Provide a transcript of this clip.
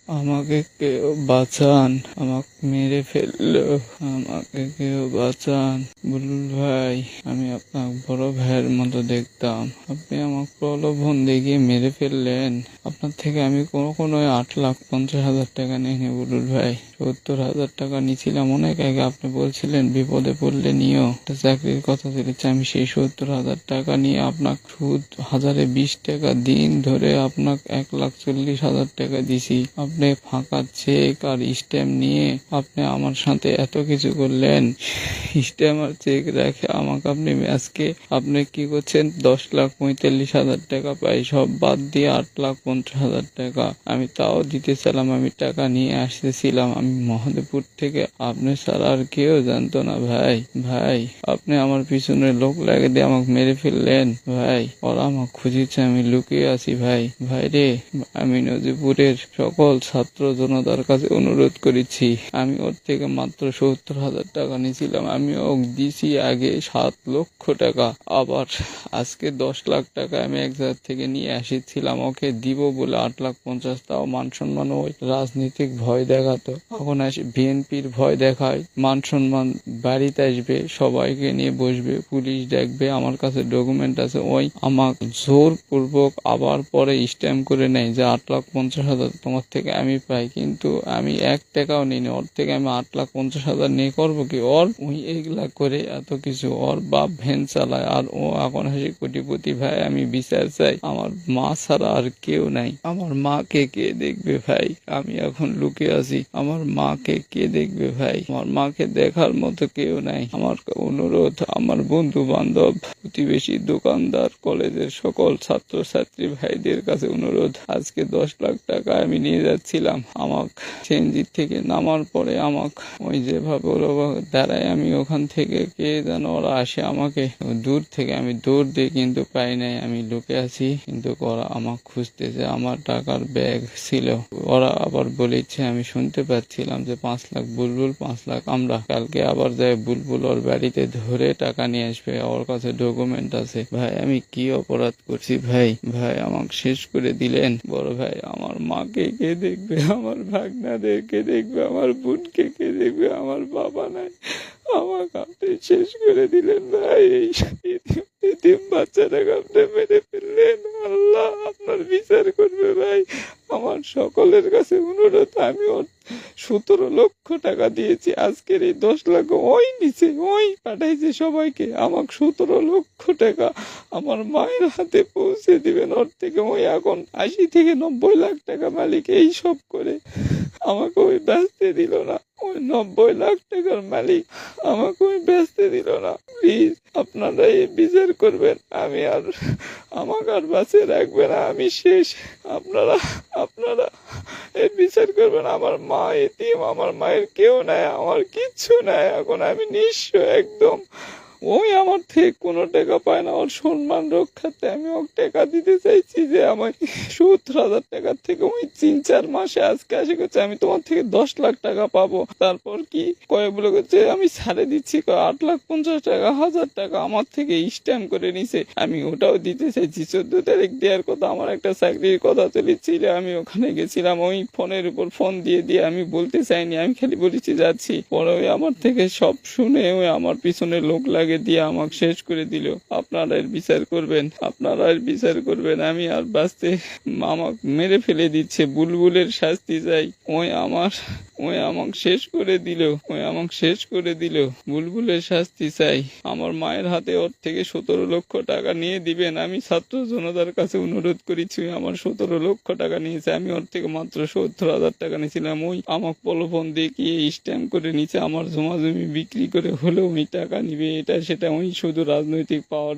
আমাকে কেউ বাঁচান, আমাকে মেরে ফেললো, আমাকে কেউ বাঁচান। বুলবুল ভাই, আমি আপনাকে বড় ভাইয়ের মতো দেখতাম, আপনি আমাকে প্রলোভন দেখিয়ে মেরে ফেললেন। আপনার থেকে আমি কখনোই 8,50,000 টাকা নিইনি বুলবুল ভাই, 70,000 টাকা নিয়েছিলাম অনেক আগে। আপনি বলছিলেন বিপদে পড়লে নিও, চাকরির কথা চলেছে। আমি সেই 70,000 টাকা নিয়ে আপনাকে সুদ 1020 টাকা দিন ধরে আপনাকে 1,40,000 টাকা দিছি। আপনি ফাঁকা চেক আর স্ট্যাম্প নিয়ে আপনি আমার সাথে এত কিছু করলেন। স্ট্যাম্প আর চেক রেখে আমাকে আজকে আপনি কি করছেন, 10,45,000 টাকা পাই, সব বাদ দিয়ে 8,50,000 টাকা আমি তাও দিতে চাইলাম। আমি টাকা নিয়ে আসতেছিলাম আমি মহদেবপুর থেকে, আপনি ছাড়া আর কেউ জানতো না। ভাই ভাই, আপনি আমার পিছনে লোক লাগে দিয়ে আমাকে মেরে ফেললেন। ভাই, ওরা আমাকে খুঁজেছে, আমি লুকিয়ে আছি। ভাই ভাই রে, আমি নজিপুরের সকল ছাত্র জনতার কাছে অনুরোধ করেছি, আমি ওর থেকে মাত্র 70,000 টাকা নিয়েছিলাম। আমি ওকে দিছি আগে 7 লক্ষ টাকা, আবার আজকে 10 লাখ টাকা আমি এক জায়গা থেকে নিয়ে এসেছিলাম ওকে দিব বলে 8,50,000। তাও মান সম্মান, ওই রাজনীতিক ভয় দেখাতো, এখন আসে বিএনপির ভয় দেখায়। মান সম্মান, বাড়িতে আসবে, সবাইকে নিয়ে বসবে, পুলিশ দেখবে, আমার কাছে ডকুমেন্ট আছে। ওই আমাকে জোরপূর্বক আবার পরে স্ট্যাম্প করে নেয় যে 8,50,000 তোমার থেকে আমি পাই, কিন্তু আমি 1 টাকাও নিইনি ওর থেকে। আমি 8,50,000 নিয়ে করবো কি? ওই এগুলা করে এত কিছু, ওর বাপ ভ্যান চালায় আর ও এখন হাসি কোটিপতি। ভাই, আমি বিচার চাই, আমার মা ছাড়া আর কেউ নাই। আমার মাকে কে দেখবে ভাই? আমি এখন লুকিয়ে আছি, আমার মাকে কে দেখবে ভাই? আমার মাকে দেখার মতো কেউ নাই। আমার অনুরোধ, আমার বন্ধু বান্ধব, প্রতিবেশী, দোকানদার, কলেজের সকল ছাত্র ছাত্রী ভাইদের কাছে অনুরোধ, আজকে 10 লাখ টাকা আমি নিয়ে যাচ্ছিলাম। আমাক চেঞ্জির থেকে নামার পরে আমাক ওই যেভাবে ওরা দাঁড়ায়, আমি ওখান থেকে কে যেন ওরা আসে আমাকে দূর থেকে, আমি দৌড় দিয়ে কিন্তু পাই নাই। আমি লুকে আছি, কিন্তু ওরা আমাকে খুঁজতেছে। আমার টাকার ব্যাগ ছিল, ওরা আবার বলেছে, আমি শুনতে পাচ্ছিলাম যে 5 লাখ বুলবুল, 5 লাখ আমরা। কালকে আবার যায় বুলবুল ওর বাড়িতে ধরে টাকা নিয়ে আসবে, ওর কাছে ডকুমেন্ট আছে। ভাই, আমি কি অপরাধ করছি ভাই? ভাই, আমাকে শেষ করে দিলেন। বড় ভাই, আমার মাকে কে দেখবে? আমার ভাগনাদের কে দেখবে? আমার বোনকে কে দেখবে? আমার বাবা নাই, আমাকে আপনি শেষ করে দিলেন ভাই। এই এতিম বাচ্চাটাকে আপনি মেরে ফেললেন। আল্লাহ আপনার বিচার করবে ভাই। আমার সকলের কাছে অনুরোধ, আমি ওর 17 লক্ষ টাকা দিয়েছি, আজকের এই 10 লাখ ওই নিচে, ওই পাঠাইছে সবাইকে। আমাকে 17 লক্ষ টাকা আমার মায়ের হাতে পৌঁছে দিবেন। ওর থেকে ওই এখন 80 থেকে 90 লাখ টাকা মালিক। এই সব করে আমাকে ওই বেচতে দিল না, ওই 90 লাখ টাকার মালিক আমাকে ওই বেচতে দিল না। প্লিজ আপনারা এই বিচার করবেন, আমি আর আমাকে আর বাঁচিয়ে রাখবে না, আমি শেষ। আপনারা আপনারা এর বিচার করবেন। আমার মা এতিম, আমার মায়ের কেউ নাই, আমার কিচ্ছু নাই, এখন আমি নিঃস্ব একদম। ওই আমার থেকে কোনো টাকা পায় না, ওর সম্মান রক্ষাতে আমি ওকে টাকা দিতে চাইছি যে আমার 70,000 টাকার থেকে ওই 3-4 মাসে আজকে আসে করছে আমি তোমার থেকে 10 লাখ টাকা পাবো। তারপর কি কয়ে বলে করছে আমি ছাড়ে দিচ্ছি, 8,50,000 টাকা, 1,000 টাকা আমার থেকে স্ট্যাম্প করে নিছে। আমি ওটাও দিতে চাইছি। 14 তারিখ দেওয়ার কথা, আমার একটা চাকরির কথা চলেছিল, আমি ওখানে গেছিলাম। ওই ফোনের উপর ফোন দিয়ে দিয়ে আমি বলতে চাইনি, আমি খালি বলেছি যাচ্ছি। পরে ওই আমার থেকে সব শুনে ওই আমার পিছনে লোক লাগে দিয়ে আমাকে শেষ করে দিল। আপনারা এর বিচার করবেন, আপনারা এর বিচার করবেন। আমি আর বাঁচতে, আমাকে মেরে ফেলে দিচ্ছে। বুলবুলের শাস্তি চাই। ওই আমাকে শেষ করে দিল, ওই আমাকে শেষ করে দিল। বুলবুলের শাস্তি চাই। আমার মায়ের হাতে ওর থেকে 17 লক্ষ টাকা নিয়ে দিবেন। আমি ছাত্র জনতার কাছে অনুরোধ করেছি, আমার 17 লক্ষ টাকা নিয়েছে, আমি ওর থেকে মাত্র 70,000 টাকা নিয়েছিলাম। ওই আমাকে প্রলোভন দেখিয়ে স্ট্যাম্প করে নিচে, আমার জমি বিক্রি করে হলেও ওই টাকা নিবে, এটা সেটা ওই শুধু রাজনৈতিক পাওয়ার